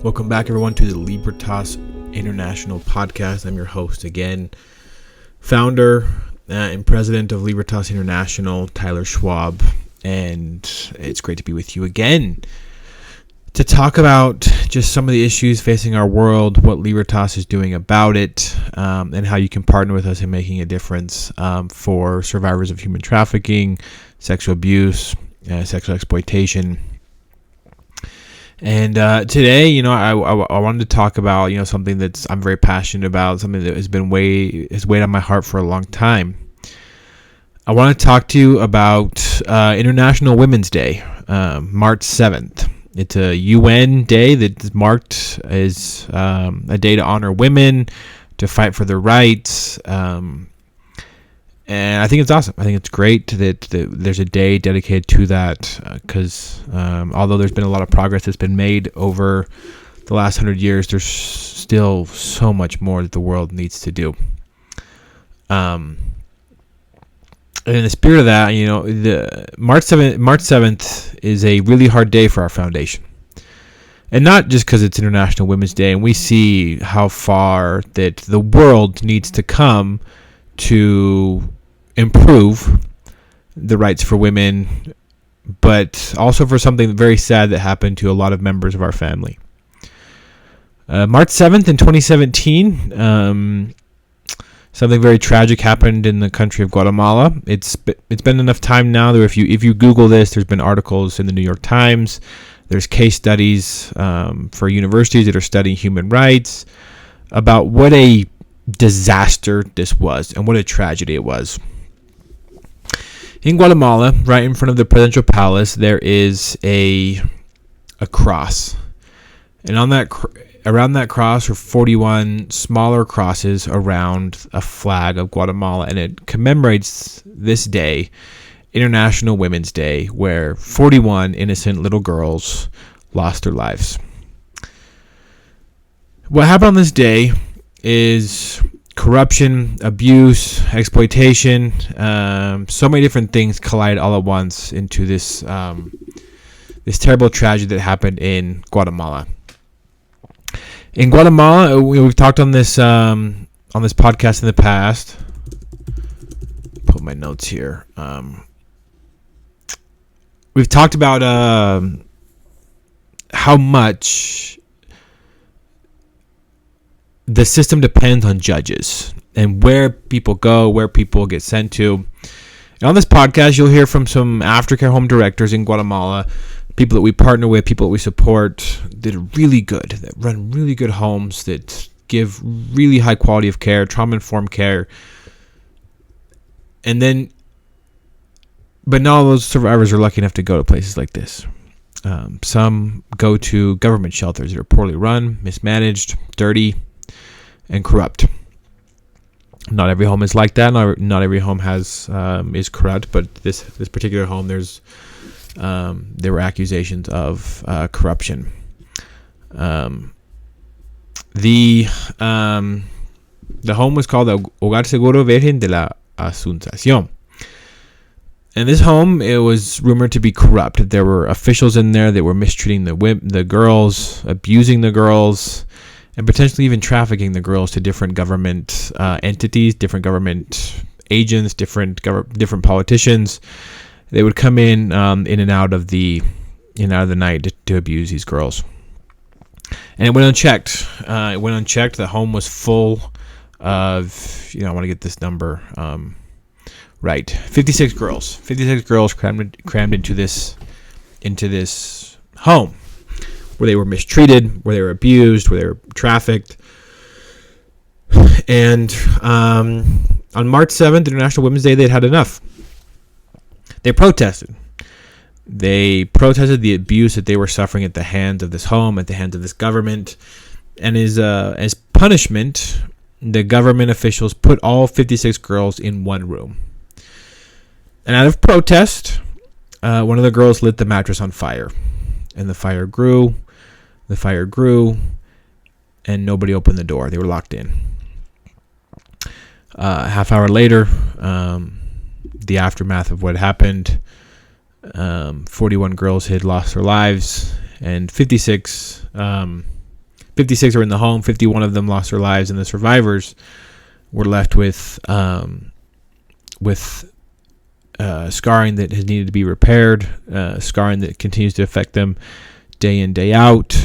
Welcome back, everyone, to the Libertas International podcast. I'm your host again, founder and president of Libertas International, Tyler Schwab, and it's great to be with you again to talk about just some of the issues facing our world, what Libertas is doing about it, and how you can partner with us in making a difference for survivors of human trafficking, sexual abuse, sexual exploitation. And today, I wanted to talk about, something that's I'm very passionate about, something that has weighed on my heart for a long time. I want to talk to you about International Women's Day, March 7th. It's a UN day that's marked as a day to honor women, to fight for their rights. And I think it's awesome. I think it's great that there's a day dedicated to that because although there's been a lot of progress that's been made over the last 100 years, there's still so much more that the world needs to do. And in the spirit of that, the March 7th is a really hard day for our foundation. And not just because it's International Women's Day, and we see how far that the world needs to come to improve the rights for women, but also for something very sad that happened to a lot of members of our family. March 7th in 2017, something very tragic happened in the country of Guatemala. It's been enough time now that if you Google this, there's been articles in the New York Times. There's case studies for universities that are studying human rights about what a disaster this was and what a tragedy it was. In Guatemala, right in front of the presidential palace, there is a cross, and around that cross are 41 smaller crosses around a flag of Guatemala, and it commemorates this day, International Women's Day, where 41 innocent little girls lost their lives. What happened on this day is corruption, abuse, exploitation, so many different things collide all at once into this terrible tragedy that happened in Guatemala. In Guatemala, we've talked on this podcast in the past. Put my notes here. We've talked about how much the system depends on judges and where people go, where people get sent to. And on this podcast, you'll hear from some aftercare home directors in Guatemala, people that we partner with, people that we support that are really good, that run really good homes, that give really high quality of care, trauma-informed care. But not all those survivors are lucky enough to go to places like this. Some go to government shelters that are poorly run, mismanaged, dirty, and corrupt. Not every home is like that. Not every home is corrupt, but this particular home, there were accusations of corruption. The home was called the Hogar Seguro Virgen de la Asunción. And this home, it was rumored to be corrupt. There were officials in there that were mistreating the girls, abusing the girls, and potentially even trafficking the girls to different government entities, different government agents, different politicians. They would come in and out of the night to abuse these girls. And it went unchecked. The home was full of, I want to get this number right, 56 girls. 56 girls crammed into this home, where they were mistreated, where they were abused, where they were trafficked. And on March 7th, International Women's Day, they'd had enough. They protested. They protested the abuse that they were suffering at the hands of this home, at the hands of this government. And as punishment, the government officials put all 56 girls in one room. And out of protest, one of the girls lit the mattress on fire. And the fire grew, and nobody opened the door. They were locked in. Half hour later, the aftermath of what happened, 41 girls had lost their lives, and 56 56 were in the home. 51 of them lost their lives, and the survivors were left with scarring that has needed to be repaired, scarring that continues to affect them day in, day out.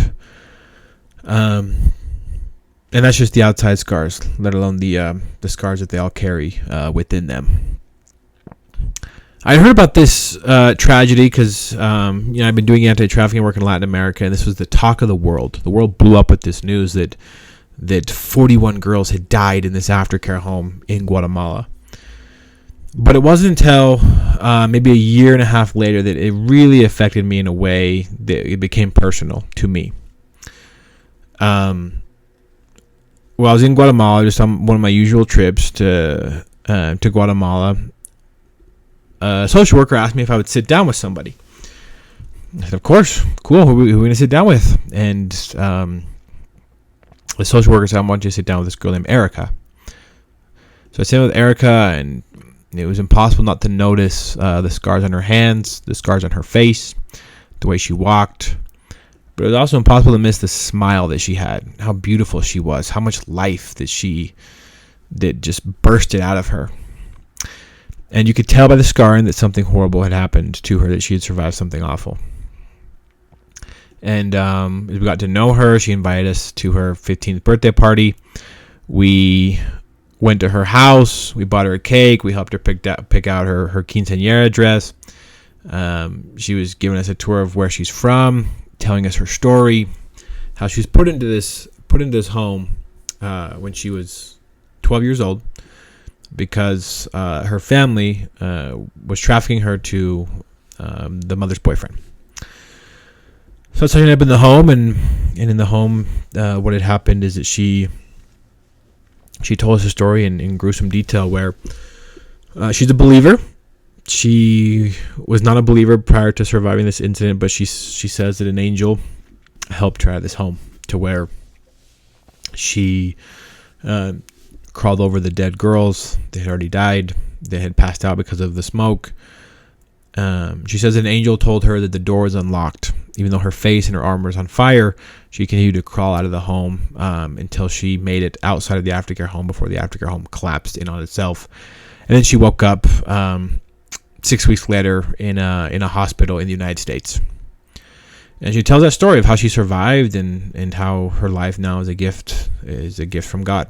And that's just the outside scars, let alone the scars that they all carry within them. I heard about this tragedy because I've been doing anti-trafficking work in Latin America, and this was the talk of the world. The world blew up with this news that 41 girls had died in this aftercare home in Guatemala. But it wasn't until maybe a year and a half later that it really affected me in a way that it became personal to me. Well, I was in Guatemala, just on one of my usual trips to Guatemala. A social worker asked me if I would sit down with somebody. I said, of course, cool. Who are we going to sit down with? And the social worker said, I want you to sit down with this girl named Erica. So I sat with Erica, and it was impossible not to notice the scars on her hands, the scars on her face, the way she walked. But it was also impossible to miss the smile that she had, how beautiful she was, how much life that just bursted out of her. And you could tell by the scarring that something horrible had happened to her, that she had survived something awful. And as we got to know her, she invited us to her 15th birthday party. We went to her house. We bought her a cake. We helped her pick out her quinceañera dress. She was giving us a tour of where she's from, telling us her story, how she was put into this home when she was 12 years old because her family was trafficking her to the mother's boyfriend. So that's how she ended up in the home, and in the home, what had happened is that she told us a story in gruesome detail where she's a believer. She was not a believer prior to surviving this incident, but she says that an angel helped her out of this home to where she crawled over the dead girls. They had already died. They had passed out because of the smoke. She says an angel told her that the door was unlocked. Even though her face and her arm was on fire, she continued to crawl out of the home until she made it outside of the aftercare home before the aftercare home collapsed in on itself. And then she woke up 6 weeks later in a hospital in the United States. And she tells that story of how she survived and how her life now is a gift from God.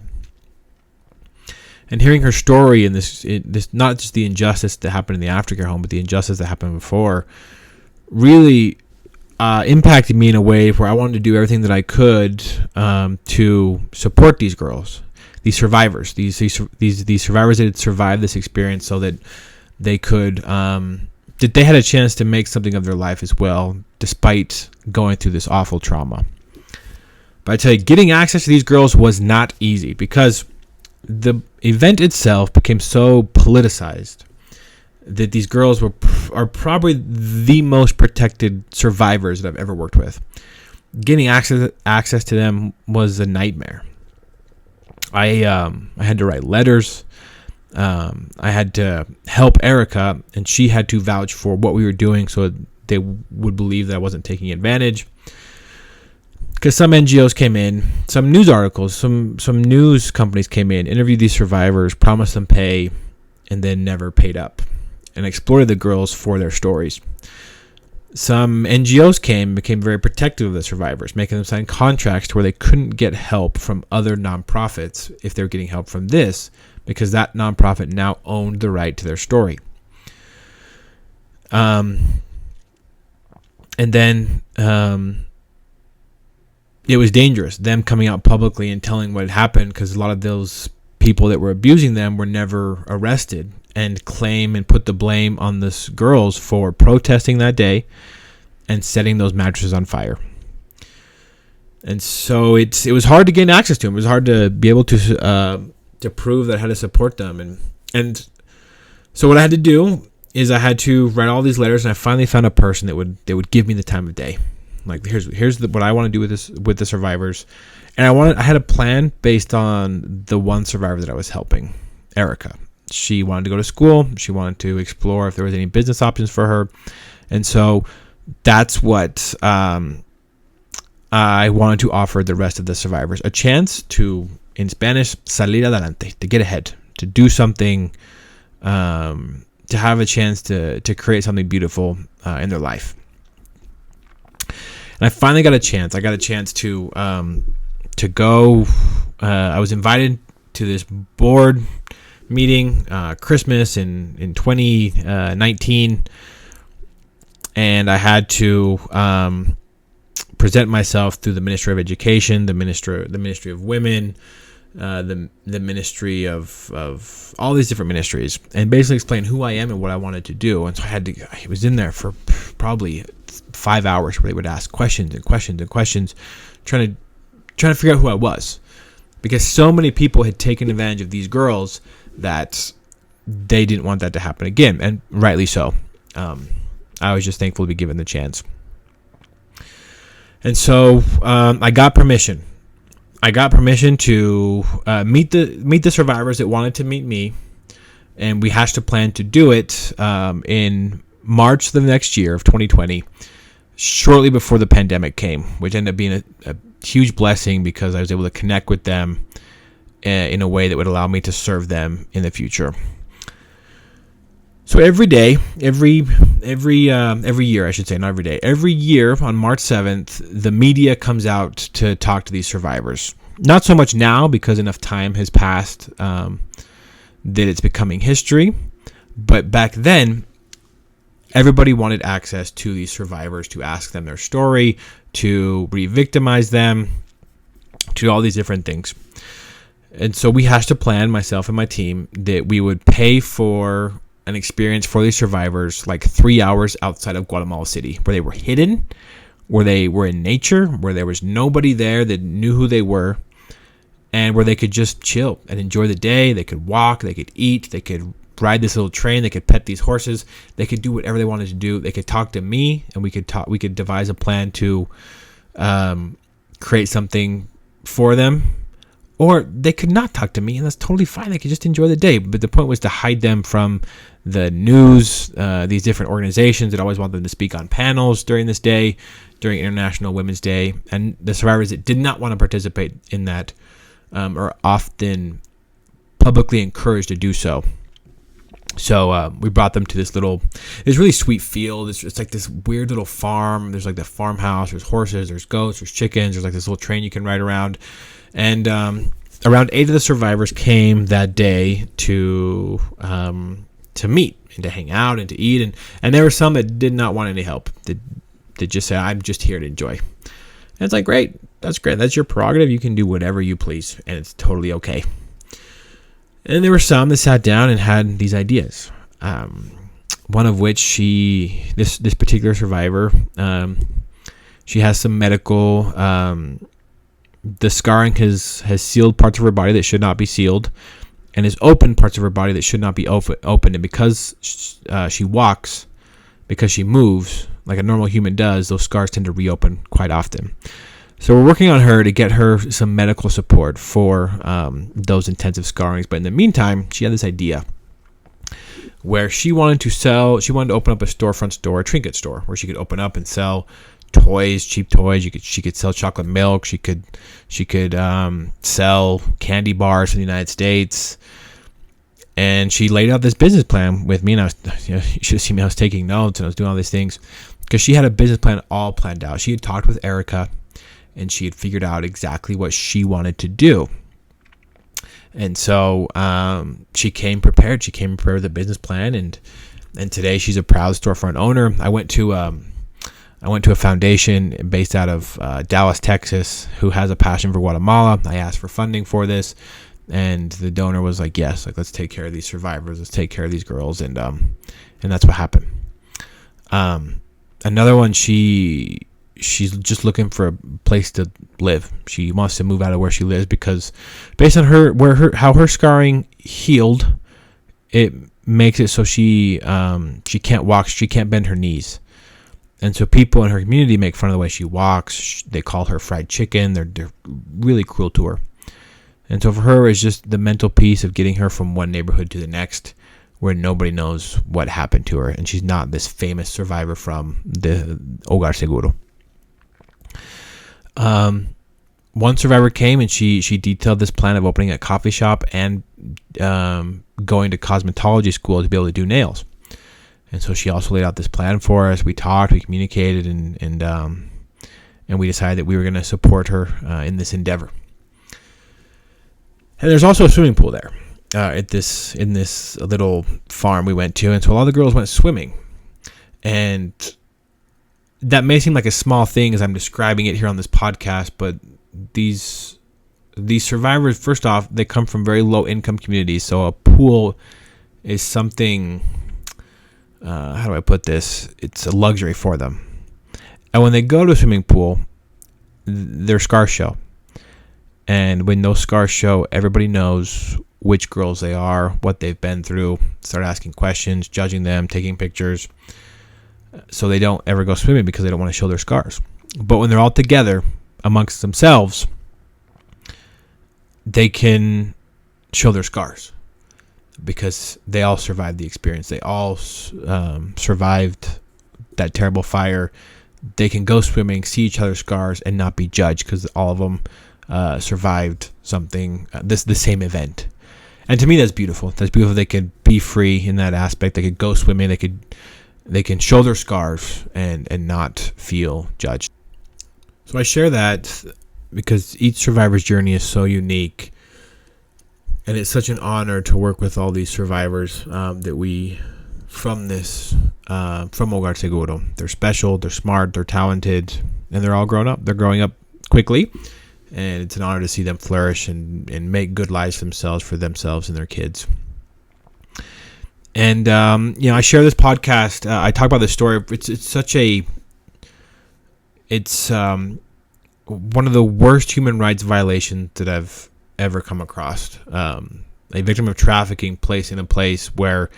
And hearing her story and this not just the injustice that happened in the aftercare home, but the injustice that happened before, really impacted me in a way where I wanted to do everything that I could to support these girls, these survivors, these survivors that had survived this experience, so that they could that they had a chance to make something of their life as well, despite going through this awful trauma. But I tell you, getting access to these girls was not easy because the event itself became so politicized that these girls are probably the most protected survivors that I've ever worked with. Getting access to them was a nightmare. I had to write letters. I had to help Erica, and she had to vouch for what we were doing so they would believe that I wasn't taking advantage. Because some NGOs came in, some news articles, some news companies came in, interviewed these survivors, promised them pay, and then never paid up, and exploited the girls for their stories. Some NGOs became very protective of the survivors, making them sign contracts to where they couldn't get help from other nonprofits if they were getting help from this, because that nonprofit now owned the right to their story. And then it was dangerous, them coming out publicly and telling what had happened, because a lot of those people that were abusing them were never arrested, and claim and put the blame on the girls for protesting that day and setting those mattresses on fire. And so it was hard to gain access to them. It was hard to be able to prove that I had to support them. And so what I had to do is I had to write all these letters, and I finally found a person that would give me the time of day. Like, here's what I want to do with the survivors. And I had a plan based on the one survivor that I was helping, Erica. She wanted to go to school. She wanted to explore if there was any business options for her. And so that's what I I wanted to offer the rest of the survivors a chance to, in Spanish, salir adelante, to get ahead, to do something, to have a chance to create something beautiful in their life. And I finally got a chance. I got a chance to go. I was invited to this board meeting, Christmas in 2019, and I had to present myself through the Ministry of Education, the Ministry of Women, the Ministry of all these different ministries, and basically explain who I am and what I wanted to do. And so I was in there for probably 5 hours where they would ask questions and questions and questions, trying to figure out who I was, because so many people had taken advantage of these girls that they didn't want that to happen again, and rightly so. I was just thankful to be given the chance. And so I got permission. I got permission to meet the survivors that wanted to meet me, and we hatched a plan to do it in March of the next year of 2020, shortly before the pandemic came, which ended up being a huge blessing because I was able to connect with them in a way that would allow me to serve them in the future. So every day, every year, I should say, not every day, every year on March 7th, the media comes out to talk to these survivors. Not so much now because enough time has passed that it's becoming history. But back then, everybody wanted access to these survivors to ask them their story, to re-victimize them, to all these different things. And so we hatched a plan, myself and my team, that we would pay for an experience for these survivors like 3 hours outside of Guatemala City, where they were hidden, where they were in nature, where there was nobody there that knew who they were, and where they could just chill and enjoy the day. They could walk, they could eat, they could ride this little train, they could pet these horses, they could do whatever they wanted to do. They could talk to me, and we could devise a plan to create something for them. Or they could not talk to me, and that's totally fine. They could just enjoy the day. But the point was to hide them from the news, these different organizations that always want them to speak on panels during this day, during International Women's Day. And the survivors that did not want to participate in that are often publicly encouraged to do so. So we brought them to this really sweet field. It's like this weird little farm. There's like the farmhouse. There's horses. There's goats. There's chickens. There's like this little train you can ride around. And around 8 of the survivors came that day to meet and to hang out and to eat. And there were some that did not want any help. They just said, I'm just here to enjoy. And it's like, great. That's great. That's your prerogative. You can do whatever you please. And it's totally okay. And there were some that sat down and had these ideas. One of which this particular survivor, she has some medical, the scarring has sealed parts of her body that should not be sealed, and has opened parts of her body that should not be opened. And because she walks, because she moves like a normal human does, those scars tend to reopen quite often. So we're working on her to get her some medical support for those intensive scarrings. But in the meantime, she had this idea where she wanted to open up a storefront store, a trinket store, where she could open up and sell toys, cheap toys. She could sell chocolate milk. She could sell candy bars in the United States. And she laid out this business plan with me, and you should have seen me. I was taking notes and I was doing all these things because she had a business plan all planned out. She had talked with Erica, and she had figured out exactly what she wanted to do. And so she came prepared. She came prepared with a business plan, and today she's a proud storefront owner. I went to a foundation based out of Dallas, Texas, who has a passion for Guatemala. I asked for funding for this, and the donor was like, "Yes, like let's take care of these survivors. Let's take care of these girls," and that's what happened. Another one, she's just looking for a place to live. She wants to move out of where she lives because, based on how her scarring healed, it makes it so she can't walk. She can't bend her knees. And so people in her community make fun of the way she walks. They call her fried chicken. They're really cruel to her. And so for her, it's just the mental piece of getting her from one neighborhood to the next where nobody knows what happened to her. And she's not this famous survivor from the Hogar Seguro. One survivor came and she detailed this plan of opening a coffee shop and going to cosmetology school to be able to do nails. And so she also laid out this plan for us. We talked, we communicated, and we decided that we were going to support her in this endeavor. And there's also a swimming pool there in this little farm we went to, and so a lot of the girls went swimming. And that may seem like a small thing as I'm describing it here on this podcast, but these survivors, first off, they come from very low income communities, so a pool is something. How do I put this? It's a luxury for them. And when they go to a swimming pool, their scars show. And when those scars show, everybody knows which girls they are, what they've been through, start asking questions, judging them, taking pictures. So they don't ever go swimming because they don't want to show their scars. But when they're all together amongst themselves, they can show their scars because they all survived the experience. They all survived that terrible fire. They can go swimming, see each other's scars, and not be judged because all of them survived something, the same event. And to me, that's beautiful. That's beautiful. They could be free in that aspect. They could go swimming. They can show their scars and not feel judged. So I share that because each survivor's journey is so unique. And it's such an honor to work with all these survivors from Hogar Seguro. They're special, they're smart, they're talented, and they're all grown up. They're growing up quickly, and it's an honor to see them flourish and make good lives for themselves and their kids. And I share this podcast. I talk about this story. It's one of the worst human rights violations that I've ever come across. A victim of trafficking placed in a place where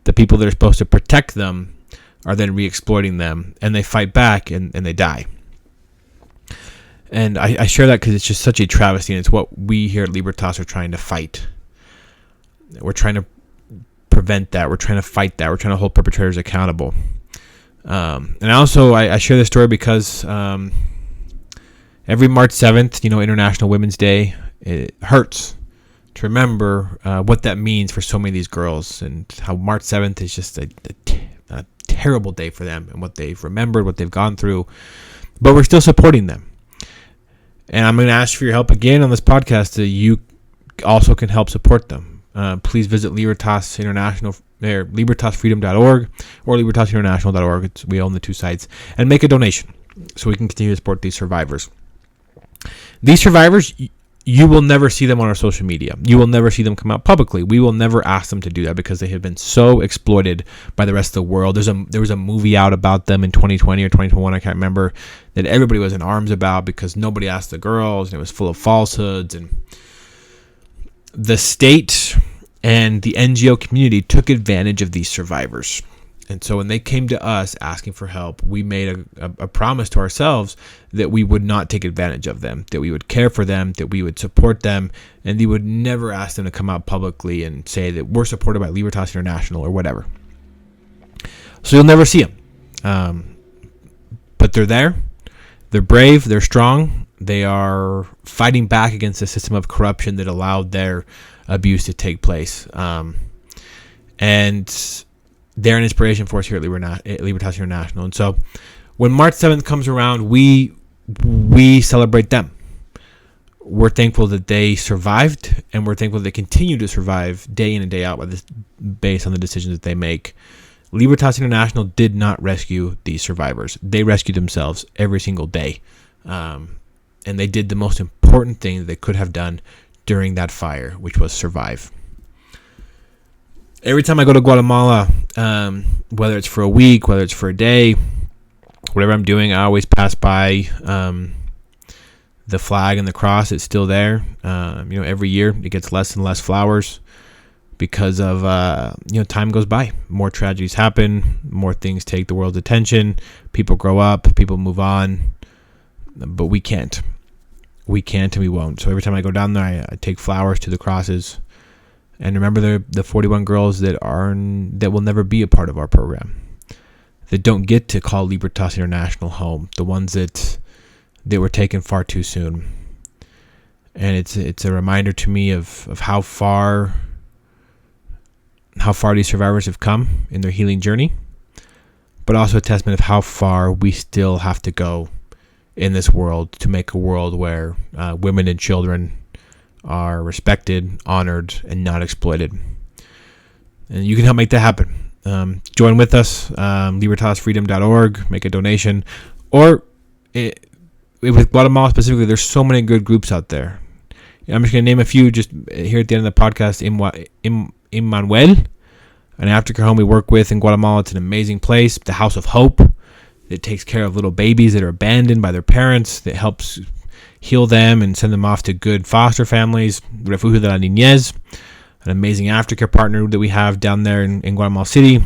the people that are supposed to protect them are then re-exploiting them, and they fight back and they die. And I share that because it's just such a travesty, and it's what we here at Libertas are trying to fight. We're trying to prevent that. We're trying to fight that. We're trying to hold perpetrators accountable. And also, I share this story because every March 7th, International Women's Day, it hurts to remember what that means for so many of these girls, and how March 7th is just a terrible day for them and what they've remembered, what they've gone through. But we're still supporting them. And I'm going to ask for your help again on this podcast that you also can help support them. Please visit Libertas International, libertasfreedom.org or libertasinternational.org. We own the two sites, and make a donation so we can continue to support these survivors. These survivors, you will never see them on our social media. You will never see them come out publicly. We will never ask them to do that because they have been so exploited by the rest of the world. There was a movie out about them in 2020 or 2021, I can't remember, that everybody was in arms about because nobody asked the girls, and it was full of falsehoods. And the state and the NGO community took advantage of these survivors. And so when they came to us asking for help, we made a promise to ourselves that we would not take advantage of them, that we would care for them, that we would support them, and we would never ask them to come out publicly and say that we're supported by Libertas International or whatever. So you'll never see them. But they're there. They're brave. They're strong. They are fighting back against the system of corruption that allowed their abuse to take place. And they're an inspiration for us here at Libertas International. And so when March 7th comes around, we celebrate them. We're thankful that they survived, and we're thankful that they continue to survive day in and day out based on the decisions that they make. Libertas International did not rescue these survivors. They rescued themselves every single day. And they did the most important thing that they could have done during that fire, which was survive. Every time I go to Guatemala, whether it's for a week, whether it's for a day, whatever I'm doing, I always pass by the flag and the cross. It's still there. Every year it gets less and less flowers because of time goes by. More tragedies happen. More things take the world's attention. People grow up. People move on. But we can't. We can't, and we won't. So every time I go down there, I take flowers to the crosses. And remember the 41 girls that will never be a part of our program, that don't get to call Libertas International home, the ones that that were taken far too soon. And it's a reminder to me of how far these survivors have come in their healing journey, but also a testament of how far we still have to go in this world to make a world where women and children are respected, honored, and not exploited. And you can help make that happen. Join with us, libertasfreedom.org, make a donation. Or with Guatemala specifically, there's so many good groups out there. I'm just going to name a few just here at the end of the podcast. Emmanuel, an aftercare home we work with in Guatemala. It's an amazing place. The House of Hope, that takes care of little babies that are abandoned by their parents, that helps heal them and send them off to good foster families. Refugio de la Niñez, an amazing aftercare partner that we have down there in Guatemala City.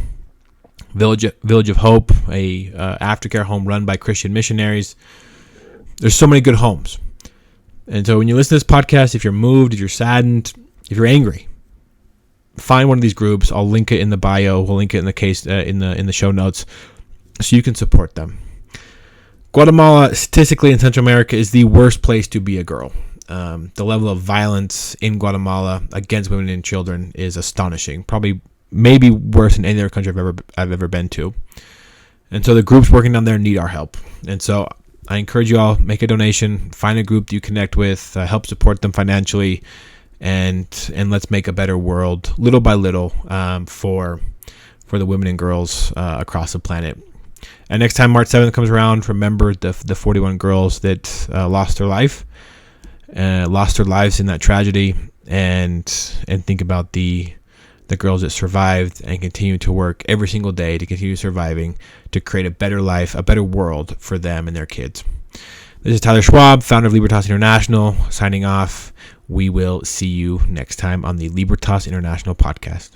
Village of Hope, a aftercare home run by Christian missionaries. There's so many good homes. And so when you listen to this podcast, if you're moved, if you're saddened, if you're angry, find one of these groups. I'll link it in the bio. We'll link it in the case in the show notes, so you can support them. Guatemala, statistically in Central America, is the worst place to be a girl. The level of violence in Guatemala against women and children is astonishing. Maybe worse than any other country I've ever been to. And so the groups working down there need our help. And so I encourage you all, make a donation, find a group that you connect with, help support them financially, and let's make a better world, little by little, for the women and girls across the planet. And next time March 7th comes around, remember the 41 girls that lost their lives in that tragedy, and think about the girls that survived and continue to work every single day to continue surviving, to create a better life, a better world for them and their kids. This is Tyler Schwab, founder of Libertas International, signing off. We will see you next time on the Libertas International podcast.